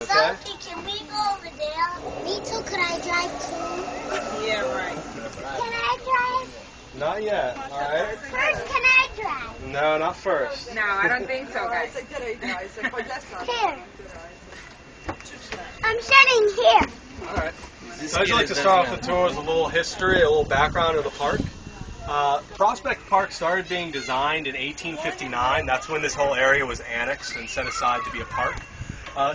Okay? Sophie, can we go over there? Me too. Could I drive too? Yeah, right. Can I drive? Not yet, alright? First, can I drive? No, not first. No, I don't think so, guys. Here. I'm sitting here. Alright. So I'd like to start off the tour with a little history, a little background of the park. Prospect Park started being designed in 1859. That's when this whole area was annexed and set aside to be a park.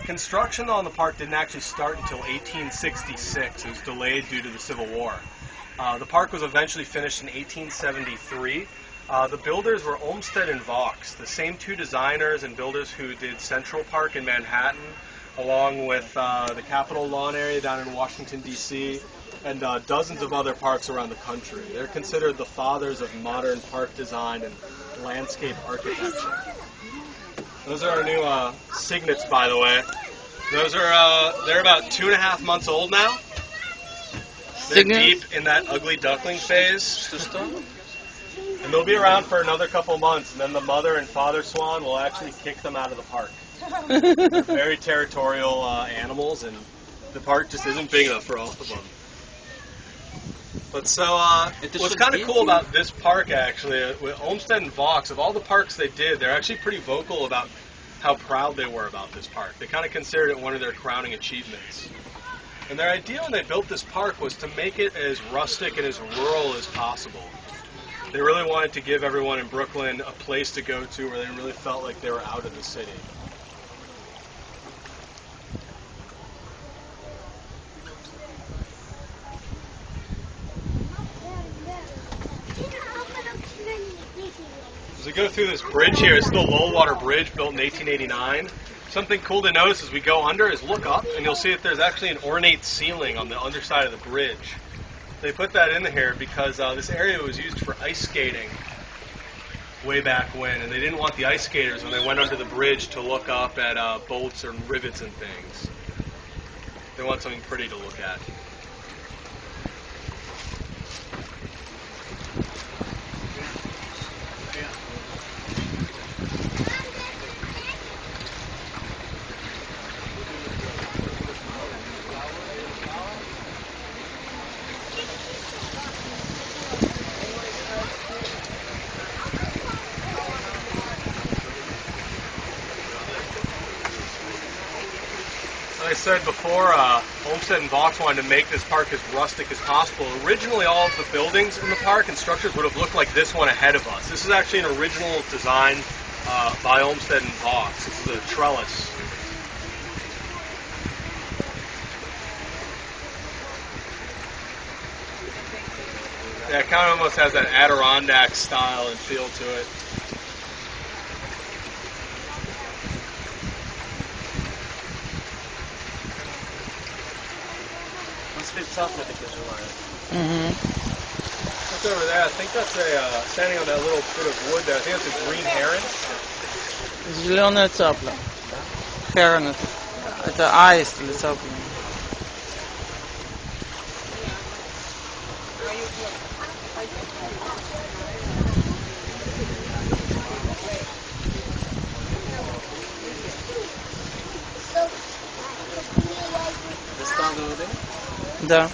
Construction on the park didn't actually start until 1866. It was delayed due to the Civil War. The park was eventually finished in 1873. The builders were Olmsted and Vaux, the same two designers and builders who did Central Park in Manhattan, along with the Capitol Lawn area down in Washington, D.C., and dozens of other parks around the country. They're considered the fathers of modern park design and landscape architecture. Those are our new cygnets, by the way. Those are they're about 2.5 months old now. They're deep in that ugly duckling phase. And they'll be around for another couple months, and then the mother and father swan will actually kick them out of the park. They're very territorial animals, and the park just isn't big enough for all of them. But so, what's kind of cool about this park, actually, with Olmsted and Vaux, of all the parks they did, they're actually pretty vocal about how proud they were about this park. They kind of considered it one of their crowning achievements. And their idea when they built this park was to make it as rustic and as rural as possible. They really wanted to give everyone in Brooklyn a place to go to where they really felt like they were out of the city. As we go through this bridge here, it's the low water bridge built in 1889. Something cool to notice as we go under is look up and you'll see that there's actually an ornate ceiling on the underside of the bridge. They put that in here because this area was used for ice skating way back when, and they didn't want the ice skaters when they went under the bridge to look up at bolts or rivets and things. They want something pretty to look at. Like I said before, Olmsted and Vaux wanted to make this park as rustic as possible. Originally, all of the buildings in the park and structures would have looked like this one ahead of us. This is actually an original design by Olmsted and Vaux. This is a trellis. Yeah, it kind of almost has that Adirondack style and feel to it. Look over there. I think that's standing on that little bit of wood there. I think that's a green heron. Зеленая цапля. Heron. Это аист или цапля? Да.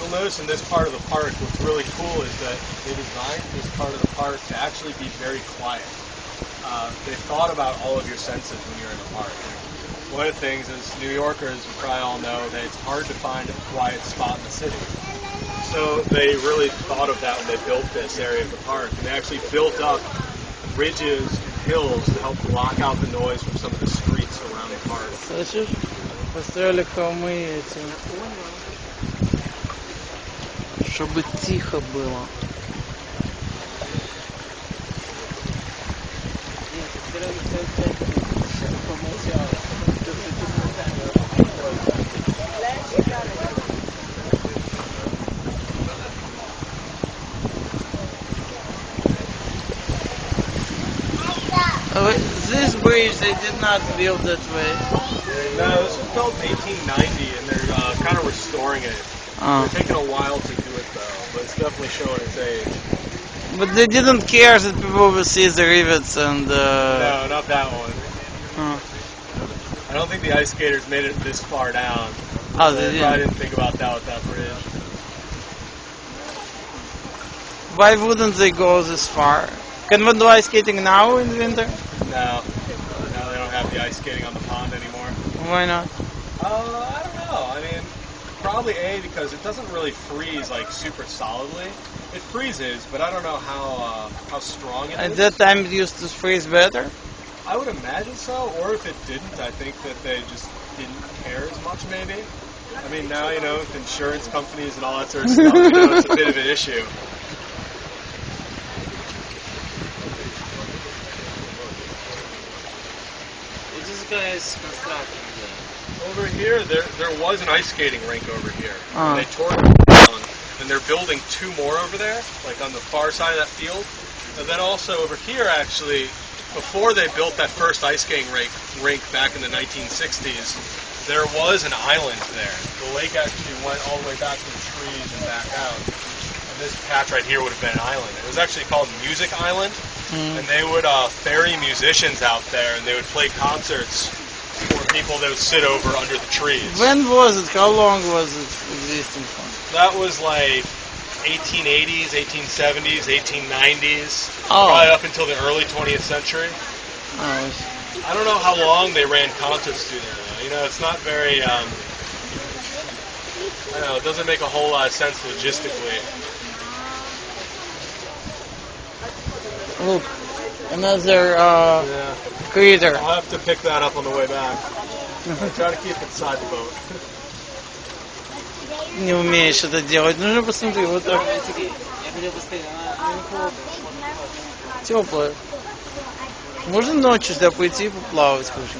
You'll notice in this part of the park, what's really cool is that they designed this part of the park to actually be very quiet. They thought about all of your senses when you're in the park. One of the things is, New Yorkers, you probably all know that it's hard to find a quiet spot in the city. So they really thought of that when they built this area of the park. And they actually built up ridges and hills to help block out the noise from some of the streets around the park. Слышишь? Построили холмы эти. Чтобы тихо было. bridge they did not build that way. No, this was built in 1890, and they're kind of restoring it. Oh. It's taking a while to do it though, but it's definitely showing its age. But they didn't care that people will see the rivets and. No, not that one. Oh. I don't think the ice skaters made it this far down. Oh, They probably didn't think about that with that bridge. Why wouldn't they go this far? Can one do ice skating now in winter? No, they don't have the ice skating on the pond anymore. Why not? I don't know. I mean, probably because it doesn't really freeze like super solidly. It freezes, but I don't know how strong it is. At that time it used to freeze better? I would imagine so, or if it didn't, I think that they just didn't care as much maybe. I mean, now, with insurance companies and all that sort of stuff, it's a bit of an issue. What this guy's constructing there? Over here, there was an ice skating rink over here. Uh. They tore it down, and they're building 2 more over there, like on the far side of that field. And then also over here, actually, before they built that first ice skating rink back in the 1960s, there was an island there. The lake actually went all the way back to the trees and back out. And this patch right here would have been an island. It was actually called Music Island, and they would ferry musicians out there, and they would play concerts for people that would sit over under the trees. When was it? How long was it existing for? That was like 1880s, 1870s, 1890s, Oh. probably up until the early 20th century. Oh, I don't know how long they ran concerts through there, though. It's not very, I don't know, it doesn't make a whole lot of sense logistically. look, another Yeah. crater. I'll have to pick that up on the way back. Try to keep it inside the boat. Не умеешь это делать. Нужно посмотри, вот так. Я хотел бы сказать, она не холодно. Теплое. Можно ночью сюда пойти и поплавать, короче.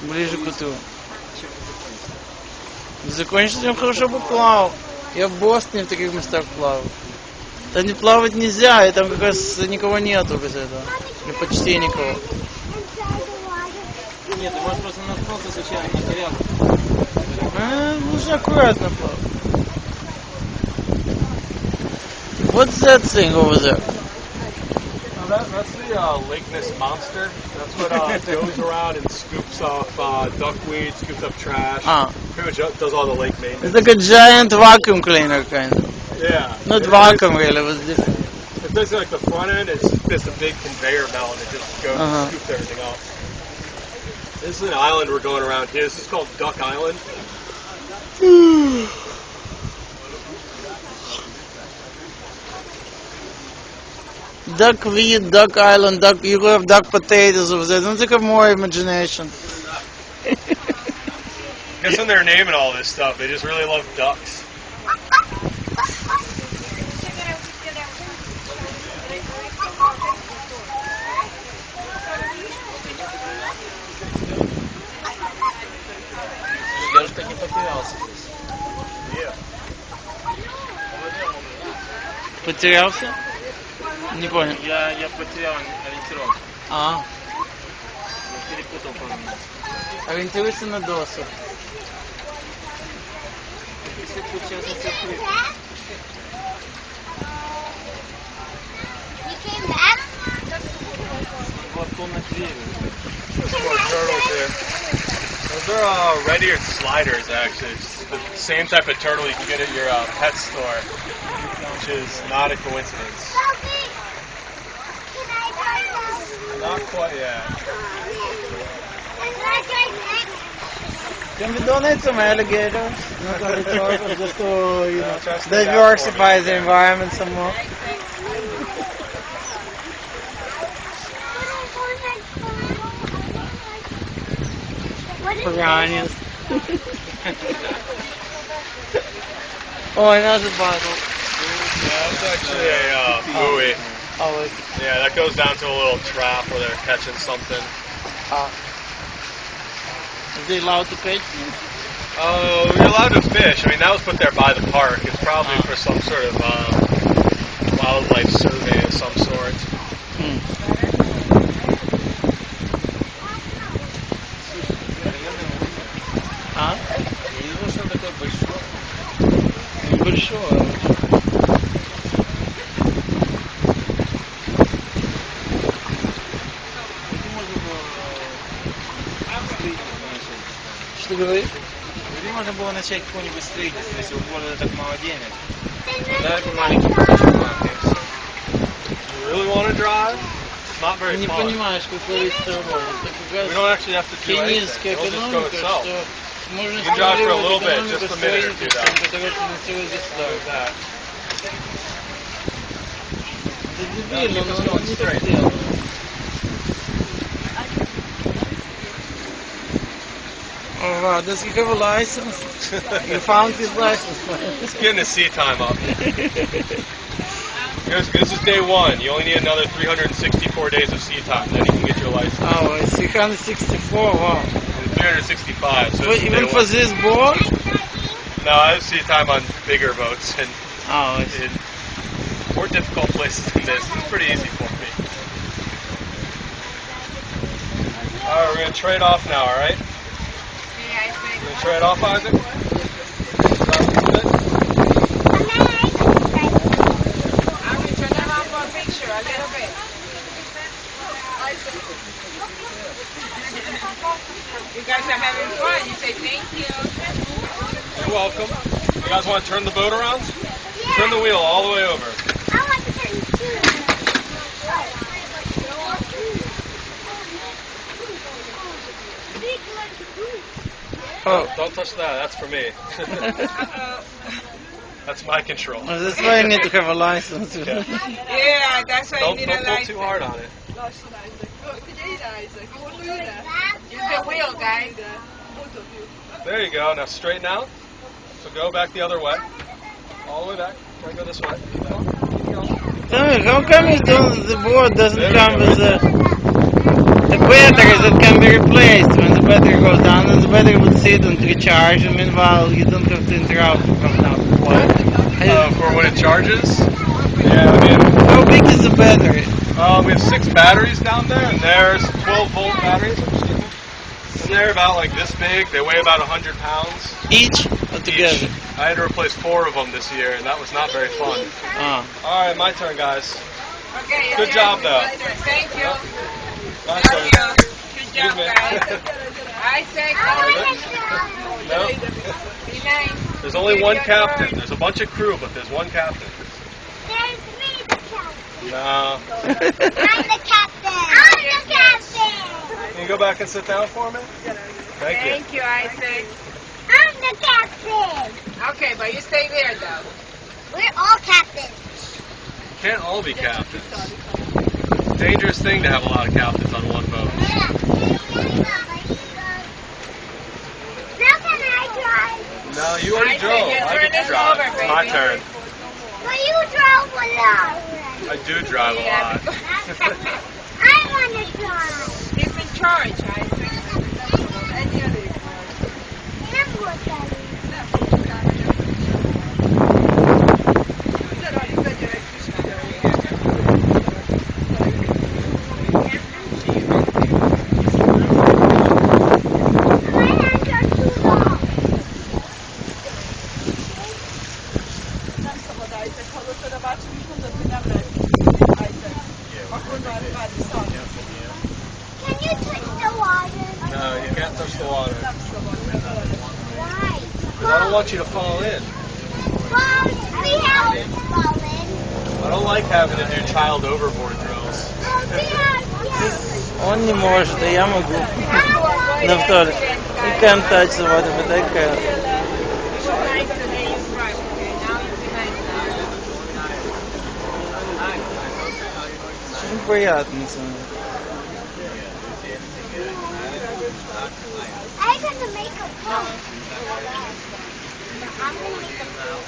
Ближе к утру. Закончить я хорошо поплавал. Я в Бостоне в таких местах плавал. Там не плавать нельзя, и там как раз никого нету без этого. Или почти никого. Нет, ты можешь просто наткнуться случайно на корягу. Нужно аккуратно плавать. What's that thing over there? That's the Lake Ness monster. That's what goes around and scoops off duckweed, scoops up trash. Pretty much does all the lake maintenance. It's like a giant vacuum cleaner, kind of. Yeah. Not It vacuum, really, it was different. It's basically like the front end is just a big conveyor belt and it just goes and scoops everything off. This is an island we're going around here. This is called Duck Island. Duckweed, Duck Island, you have duck potatoes over there. Don't think of more imagination. I guess when they're naming all this stuff, they just really love ducks. Я что не потерялся здесь. Потерялся? Не понял. Я потерял ориентировку. А, Я перепутал пару минут. ориентируйся на досу. Если получается открыть. You came back? Вот комнат двери. There's more turtles here. Those are red-eared sliders, actually. It's the same type of turtle you can get at your pet store, which is not a coincidence. Sophie, can I try that? Not quite yet. Can I try that? Can we donate some alligators? Not only turtles, just to, Try to stay back diversify for me. the environment some more. What is Piranhas. Oh, another bottle. Yeah, that's actually a buoy. Oh, it's, Yeah, that goes down to a little trap where they're catching something. are they allowed to catch? Oh, you're allowed to fish. I mean, that was put there by the park. It's probably for some sort of wildlife survey of some sort. Что ты говоришь? Можно было начать какой-нибудь строительство, если у города так мало денег. Дали бы маленький кусочек банка и все. You really want to drive? It's not Ты very не fun. понимаешь, как количество работы. Это We как don't раз actually have to do anything. кенийская It'll just go экономика, itself. что можно You can drive for a little стимулировать bit, just экономику a minute or two, строительством, though. которое финансирует Like государство. that. Это Now дебильно, keep us но он going не straight. так делает. Oh wow, does he have a license? You found his license. He's getting his seat time up. This is day one. You only need another 364 days of seat time, then you can get your license. Oh, it's 364, wow. 365. So But this is even day for one. this boat? No, I have seat time on bigger boats and Oh, I see. in more difficult places than this. It's pretty easy for me. Alright, we're going to trade off now, alright? We're going to trade off, Isaac? Drive a little bit. You guys are having fun. You say thank you. You're welcome. You guys want to turn the boat around? Turn the wheel all the way over. I want to turn Oh, Don't touch that. That's for me. That's my control. well, that's why you need to have a license. Yeah. Yeah, that's why you Don't need pull a license. too hard on it. Use the wheel, guys. There you go. Now straighten out. So go back the other way. All the way back. Try to go this way. Keep going. Keep going. Tell me, how come the board doesn't There we come go. with the batteries that can be replaced when the battery goes down, and the battery would sit and recharge, and meanwhile you don't have to interrupt from now. What? For when it charges? Yeah, I mean, How big is the battery? we have 6 batteries down there, and there's 12-volt batteries. And they're about like this big. They weigh about 100 pounds Each or together? each. I had to replace 4 of them this year, and that was not very fun. Ah. All right, my turn, guys. Okay. Good job, though. Thank you. My Love turn. you. Good Excuse job, me. guys. I say No. be nice. There's only one captain. There's a bunch of crew, but there's one captain. There's me, the captain. No. I'm the captain. I'm the captain. Can you go back and sit down for me? Thank you. Thank you, Isaac. I'm the captain. Okay, but you stay there, though. We're all captains. Can't all be captains. Dangerous thing to have a lot of captains on one boat. Now can I drive? No, you already I drove. think your I turn get to is drive. over, It's my baby. turn. Well, you drove a lot. I do drive a Yeah. lot. I want to drive. He's in charge, Isaac. Remember what that is. My hands are too long. Can you touch the water? No, you can't touch the water. Why? 'Cause I don't want you to fall in. Well, we have fallen. I don't like having to do child overboard drills. We have, Он не может, а я могу. На второй. You can't touch the water, but I can. Nice today is right, okay? Now you be nice now. Очень приятно. I'm gonna make a boat. I'm gonna make a boat.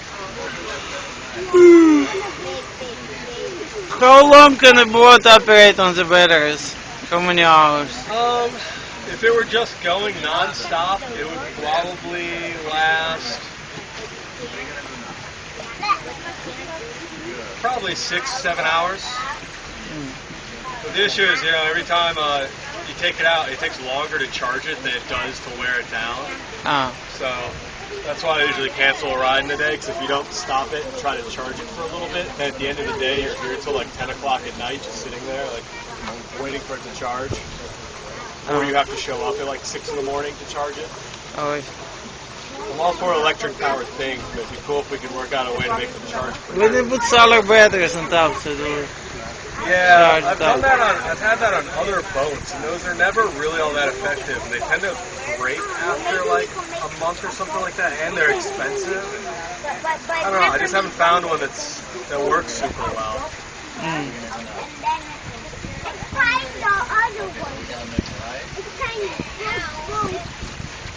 How long can a boat operate on the batteries? How many hours? If it were just going non-stop, it would probably last probably 6-7 hours. But the issue is, every time you take it out, it takes longer to charge it than it does to wear it down. Ah. So that's why I usually cancel a ride in the day, because if you don't stop it and try to charge it for a little bit, then at the end of the day, you're here till like 10 o'clock at night, just sitting there, like waiting for it to charge. or you have to show up at like 6 in the morning to charge it. Oh, I'm all for electric-powered things, but it'd be cool if we could work out a way to make them charge quicker. we did put solar batteries on top, so it will Yeah, charge I've it up. done that on. I've had that on other boats, and those are never really all that effective. And they tend to break after like a month or something like that, and they're expensive. I don't know. I just haven't found one that works super well. Mm.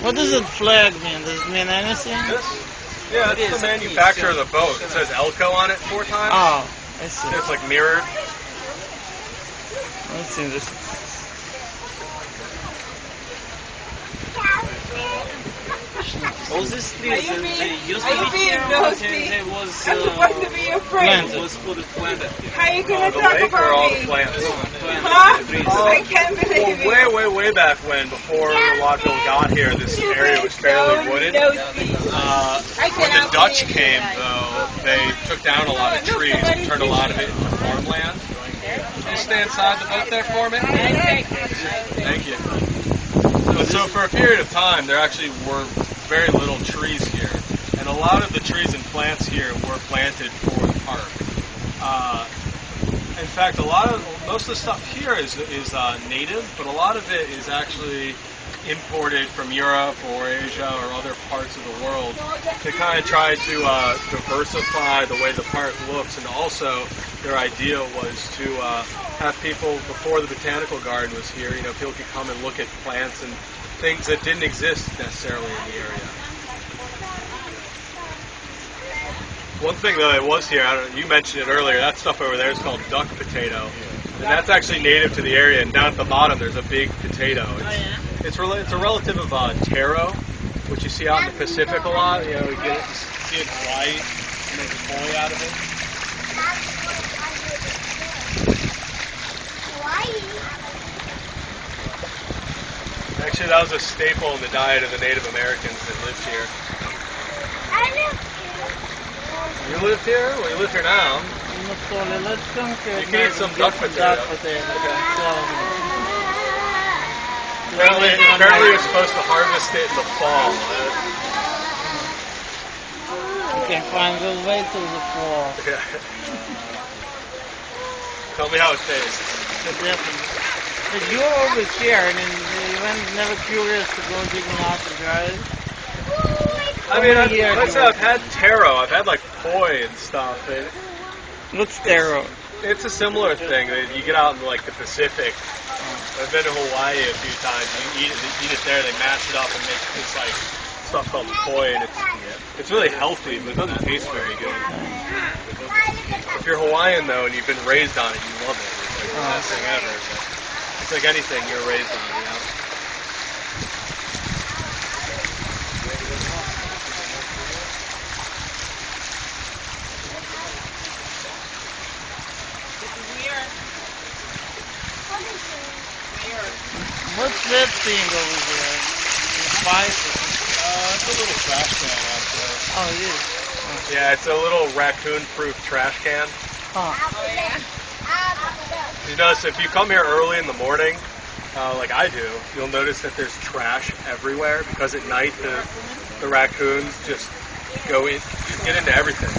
What does it flag mean? Does it mean anything? This, yeah, it's the manufacturer of the boat. It says Elko on it 4 times. Oh, I see. It's like mirrored. That's interesting. All these trees, Are you they used being- to are be you here, being but nosy? they was I'm supposed to be your friend. planted. was put planted here. How you gonna The talk lake or about all me? the plants? Huh? Trees. I can't believe Well, it. way back when, before Waddville got here, this area was fairly wooded. When the Dutch came, though, they took down a lot of trees and turned a lot of it into farmland. Can you stay inside the boat there for me? Thank you. But so for a period of time, there actually were very little trees here, and a lot of the trees and plants here were planted for the park. In fact, most of the stuff here is native, but a lot of it is actually imported from Europe or Asia or other parts of the world to kind of try to diversify the way the park looks, and also their idea was to have people, before the botanical garden was here, people could come and look at plants and things that didn't exist necessarily in the area. One thing though that was here, you mentioned it earlier, that stuff over there is called duck potato. And that's actually native to the area, and down at the bottom there's a big potato. It's a relative of taro, which you see out in the Pacific a lot. You see it in Hawaii, and make a koi out of it. Actually, that was a staple in the diet of the Native Americans that lived here. You lived here? Well, you live here now. Let's come to You can eat some duck potato. Apparently you're supposed to harvest it in the fall. Okay, fine. We'll wait till the fall. Tell me how it tastes. Definitely. But you're always here. I mean, you were never curious to go digging out the guys. I mean, I've had taro. I've had like koi and stuff. What's taro? It's a similar thing. You get out in like the Pacific. I've been to Hawaii a few times. You eat it there. They mash it up and make this like stuff called koi, and it's really healthy, but it doesn't taste very good. If you're Hawaiian though, and you've been raised on it, you love it. It's like the best thing ever. But it's like anything you're raised on, What's that thing over there? Spices. It's a little trash can out there. Oh, it is. Yeah, it's a little raccoon-proof trash can. Huh. You notice if you come here early in the morning, like I do, you'll notice that there's trash everywhere because at night the raccoons just get into everything.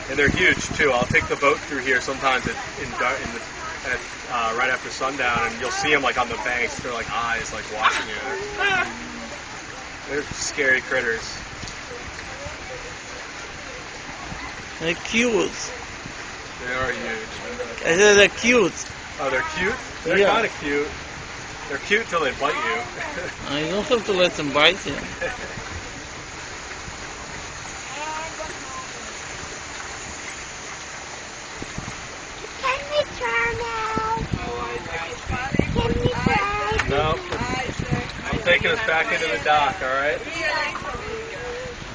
And they're huge too. I'll take the boat through here sometimes right after sundown, and you'll see them like on the banks. They're like eyes, like watching you. They're scary critters. They're cute. They are huge. I said they're cute. Oh, they're cute? They're Yeah. kind of cute. They're cute till they bite you. You don't have to let them bite you. Can we turn out? Can we turn? No, I'm taking us back into the dock, alright?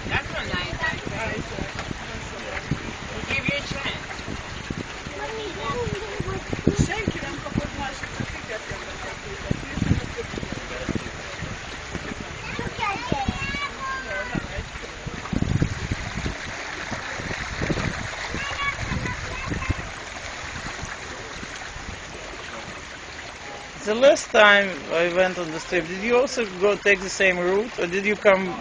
That's so nice. We'll give you a chance. The last time I went on the trip, did you also go take the same route, or did you come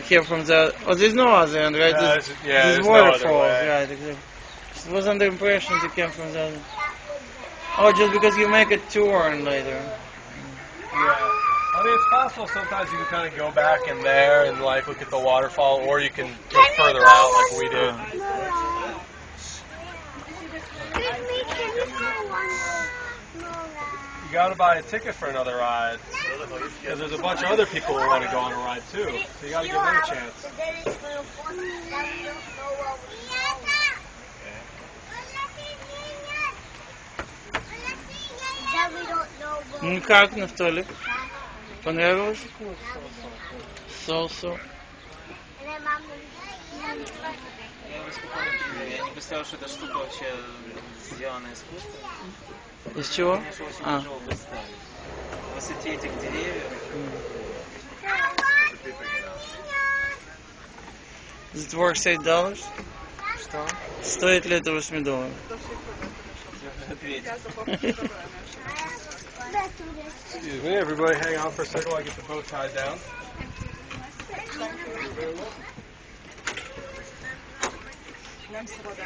here from the? Oh, there's no other end, right? There's there's no waterfalls, other way. right? Exactly. I was under the impression you came from the other. Oh, just because you make a turn later. Yeah. I mean, it's possible sometimes you can kind of go back in there and like look at the waterfall, or you can go further out like we did. You gotta buy a ticket for another ride, because there's a bunch of other people who want to go on a ride too. So you gotta give them a chance. Ну как, Нафталик? Понравилось? So. Я его спокойно принял. Я не представлял, что эта штука вообще сделана искусственно. Из чего? Конечно, очень тяжело представить. В высоте этих деревьев. Is it worth $8? Что? Стоит ли это $8? Я уже ответил. Excuse me, everybody hang on for a second while I get the bow tied down.